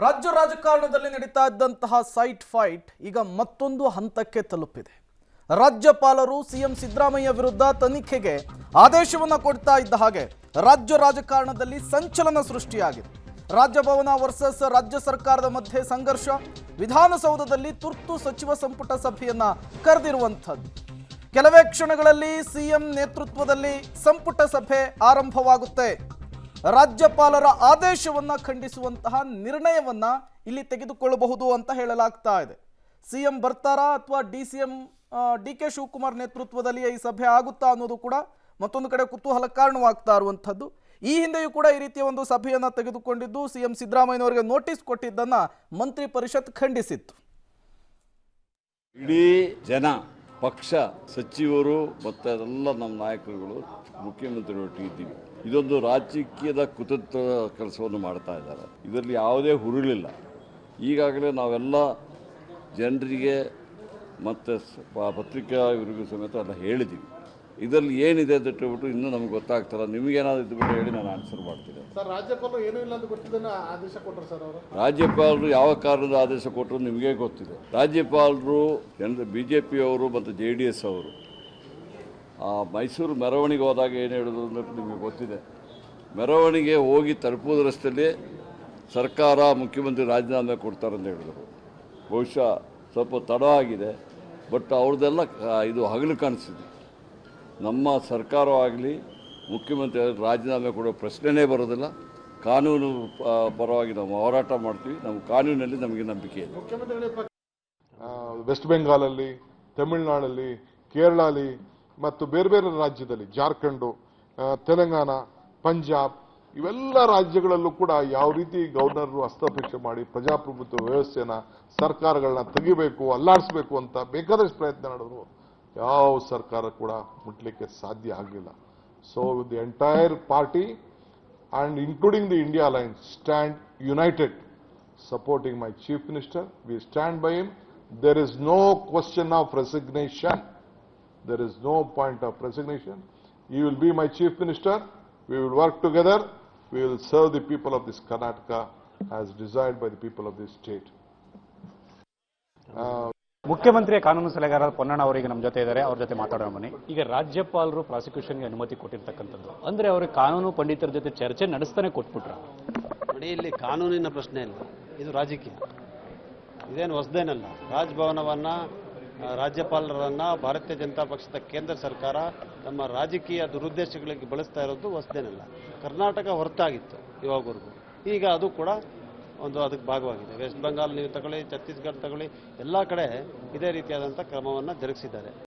ರಾಜ್ಯ ರಾಜಕಾರಣದಲ್ಲಿ ನಡೀತಾ ಇದ್ದಂತಹ ಸೈಟ್ ಫೈಟ್ ಈಗ ಮತ್ತೊಂದು ಹಂತಕ್ಕೆ ತಲುಪಿದೆ. ರಾಜ್ಯಪಾಲರು ಸಿಎಂ ಸಿದ್ದರಾಮಯ್ಯ ವಿರುದ್ಧ ತನಿಖೆಗೆ ಆದೇಶವನ್ನು ಕೊಡ್ತಾ ಇದ್ದ ಹಾಗೆ ರಾಜ್ಯ ರಾಜಕಾರಣದಲ್ಲಿ ಸಂಚಲನ ಸೃಷ್ಟಿಯಾಗಿದೆ. ರಾಜಭವನ ವರ್ಸಸ್ ರಾಜ್ಯ ಸರ್ಕಾರದ ಮಧ್ಯೆ ಸಂಘರ್ಷ. ವಿಧಾನಸೌಧದಲ್ಲಿ ತುರ್ತು ಸಚಿವ ಸಂಪುಟ ಸಭೆಯನ್ನ ಕರೆದಿರುವಂಥದ್ದು. ಕೆಲವೇ ಕ್ಷಣಗಳಲ್ಲಿ ಸಿಎಂ ನೇತೃತ್ವದಲ್ಲಿ ಸಂಪುಟ ಸಭೆ ಆರಂಭವಾಗುತ್ತೆ. ರಾಜ್ಯಪಾಲರ ಆದೇಶವನ್ನ ಖಂಡಿಸುವಂತಹ ನಿರ್ಣಯವನ್ನ ಇಲ್ಲಿ ತೆಗೆದುಕೊಳ್ಳಬಹುದು ಅಂತ ಹೇಳಲಾಗ್ತಾ ಇದೆ. ಸಿಎಂ ಬರ್ತಾರಾ ಅಥವಾ ಡಿ.ಕೆ. ಶಿವಕುಮಾರ್ ನೇತೃತ್ವದಲ್ಲಿ ಈ ಸಭೆ ಆಗುತ್ತಾ ಅನ್ನೋದು ಕೂಡ ಮತ್ತೊಂದು ಕಡೆ ಕುತೂಹಲ ಕಾರಣವಾಗ್ತಾ ಇರುವಂಥದ್ದು. ಈ ಹಿಂದೆಯೂ ಕೂಡ ಈ ರೀತಿಯ ಒಂದು ಸಭೆಯನ್ನ ತೆಗೆದುಕೊಂಡಿದ್ದು ಸಿಎಂ ಸಿದ್ದರಾಮಯ್ಯನವರಿಗೆ ನೋಟಿಸ್ ಕೊಟ್ಟಿದ್ದನ್ನ ಮಂತ್ರಿ ಪರಿಷತ್ ಖಂಡಿಸಿತ್ತು. ಇಡೀ ಜನ, ಪಕ್ಷ, ಸಚಿವರು ಮತ್ತು ಎಲ್ಲ ನಮ್ಮ ನಾಯಕರುಗಳು ಮುಖ್ಯಮಂತ್ರಿಗಳೊಟ್ಟಿಗೆ ಇದ್ದೀವಿ. ಇದೊಂದು ರಾಜಕೀಯದ ಕುತಂತ್ರ ಕೆಲಸವನ್ನು ಮಾಡ್ತಾ ಇದ್ದಾರೆ. ಇದರಲ್ಲಿ ಯಾವುದೇ ಹುರುಳಿಲ್ಲ. ಈಗಾಗಲೇ ನಾವೆಲ್ಲ ಜನರಿಗೆ ಮತ್ತು ಪತ್ರಿಕಾ ಇವರಿಗೂ ಸಮೇತ ಎಲ್ಲ ಹೇಳಿದ್ದೀವಿ. ಇದರಲ್ಲಿ ಏನಿದೆ ಅಂತ ಹೇಳ್ಬಿಟ್ಟು ಇನ್ನೂ ನಮ್ಗೆ ಗೊತ್ತಾಗ್ತಲ್ಲ. ನಿಮಗೇನಾದ್ರು ಇದ್ಬಿಟ್ಟು ಹೇಳಿ ನಾನು ಆನ್ಸರ್ ಮಾಡ್ತೀನಿ. ಸರ್, ರಾಜ್ಯಪಾಲರು ಏನೂ ಇಲ್ಲ ಅಂತ ಗೊತ್ತಿದ್ದೇನೆ ಆದೇಶ ಕೊಟ್ಟರು ಸರ್ ಅವರು. ರಾಜ್ಯಪಾಲರು ಯಾವ ಕಾರಣದ ಆದೇಶ ಕೊಟ್ಟರು ನಿಮಗೆ ಗೊತ್ತಿದೆ. ರಾಜ್ಯಪಾಲರು BJP ಅವರು ಮತ್ತು JDS ಅವರು ಮೈಸೂರು ಮೆರವಣಿಗೆ ಹೋದಾಗ ಏನು ಹೇಳಿದ್ರು ಅನ್ನೋದು ನಿಮಗೆ ಗೊತ್ತಿದೆ. ಮೆರವಣಿಗೆ ಹೋಗಿ ತಲುಪುವ ರಸ್ತೆಯಲ್ಲಿ ಸರ್ಕಾರ ಮುಖ್ಯಮಂತ್ರಿ ರಾಜೀನಾಮೆ ಕೊಡ್ತಾರಂತ ಹೇಳಿದರು. ಬಹುಶಃ ಸ್ವಲ್ಪ ತಡ ಆಗಿದೆ, ಬಟ್ ಅವ್ರದ್ದೆಲ್ಲ ಇದು ಹಗಲು ಕಾಣಿಸಿದೆ. ನಮ್ಮ ಸರ್ಕಾರವಾಗಲಿ ಮುಖ್ಯಮಂತ್ರಿ ರಾಜೀನಾಮೆ ಕೊಡೋ ಪ್ರಶ್ನೆನೇ ಬರೋದಿಲ್ಲ. ಕಾನೂನು ಪರವಾಗಿ ನಾವು ಹೋರಾಟ ಮಾಡ್ತೀವಿ. ನಮ್ಮ ಕಾನೂನಲ್ಲಿ ನಮಗೆ ನಂಬಿಕೆ ಇದೆ. ವೆಸ್ಟ್ ಬೆಂಗಾಲಲ್ಲಿ, ತಮಿಳುನಾಡಲ್ಲಿ, ಕೇರಳಲ್ಲಿ ಮತ್ತು ಬೇರೆ ಬೇರೆ ರಾಜ್ಯದಲ್ಲಿ, ಜಾರ್ಖಂಡು, ತೆಲಂಗಾಣ, ಪಂಜಾಬ್, ಇವೆಲ್ಲ ರಾಜ್ಯಗಳಲ್ಲೂ ಕೂಡ ಯಾವ ರೀತಿ ಗವರ್ನರ್ ಹಸ್ತಕ್ಷೇಪ ಮಾಡಿ ಪ್ರಜಾಪ್ರಭುತ್ವ ವ್ಯವಸ್ಥೆನ, ಸರ್ಕಾರಗಳನ್ನ ತೆಗಿಬೇಕು, ಅಲ್ಲಾಡಿಸಬೇಕು ಅಂತ ಬೇಕಾದಷ್ಟು ಪ್ರಯತ್ನ ನಡೆದ್ರು. ಯಾವ ಸರ್ಕಾರ ಕೂಡ ಮುಟ್ಲಿಕ್ಕೆ ಸಾಧ್ಯ ಆಗಲಿಲ್ಲ. So the entire party and including the India alliance stand united supporting my chief minister. We stand by him. There is no question of resignation. There is no point of resignation. He will be my chief minister. We will work together. We will serve the people of this Karnataka as desired by the people of this state. ಮುಖ್ಯಮಂತ್ರಿಯ ಕಾನೂನು ಸಲಹೆಗಾರ ಪೊನ್ನಣ್ಣ ಅವರಿಗೆ ನಮ್ಮ ಜೊತೆ ಇದ್ದಾರೆ. ಅವ್ರ ಜೊತೆ ಮಾತಾಡೋಣ ಬನ್ನಿ. ಈಗ ರಾಜ್ಯಪಾಲರು ಪ್ರಾಸಿಕ್ಯೂಷನ್ಗೆ ಅನುಮತಿ ಕೊಟ್ಟಿರ್ತಕ್ಕಂಥದ್ದು ಅಂದ್ರೆ ಅವರು ಕಾನೂನು ಪಂಡಿತರ ಜೊತೆ ಚರ್ಚೆ ನಡೆಸ್ತಾನೆ ಕೊಟ್ಬಿಟ್ರ? ನೋಡಿ, ಇಲ್ಲಿ ಕಾನೂನಿನ ಪ್ರಶ್ನೆ ಇಲ್ಲ, ಇದು ರಾಜಕೀಯ. ಇದೇನು ಹೊಸದೇನಲ್ಲ. ರಾಜಭವನವನ್ನು, ರಾಜ್ಯಪಾಲರನ್ನು ಭಾರತೀಯ ಜನತಾ ಪಕ್ಷದ ಕೇಂದ್ರ ಸರ್ಕಾರ ತಮ್ಮ ರಾಜಕೀಯ ದುರುದ್ದೇಶಗಳಿಗೆ ಬಳಸ್ತಾ ಇರೋದು ಹೊಸದೇನಲ್ಲ. ಕರ್ನಾಟಕ ಹೊರತಾಗಿತ್ತು ಇವಾಗವರೆಗೂ. ಈಗ ಅದು ಕೂಡ ಒಂದು ಅದಕ್ಕೆ ಭಾಗವಾಗಿದೆ. ವೆಸ್ಟ್ ಬೆಂಗಾಲ್ ನೀವು ತಗೊಳ್ಳಿ, ಛತ್ತೀಸ್ಗಢ ತಗೊಳ್ಳಿ, ಎಲ್ಲ ಕಡೆ ಇದೇ ರೀತಿಯಾದಂಥ ಕ್ರಮವನ್ನು ಜರುಗಿಸಿದ್ದಾರೆ.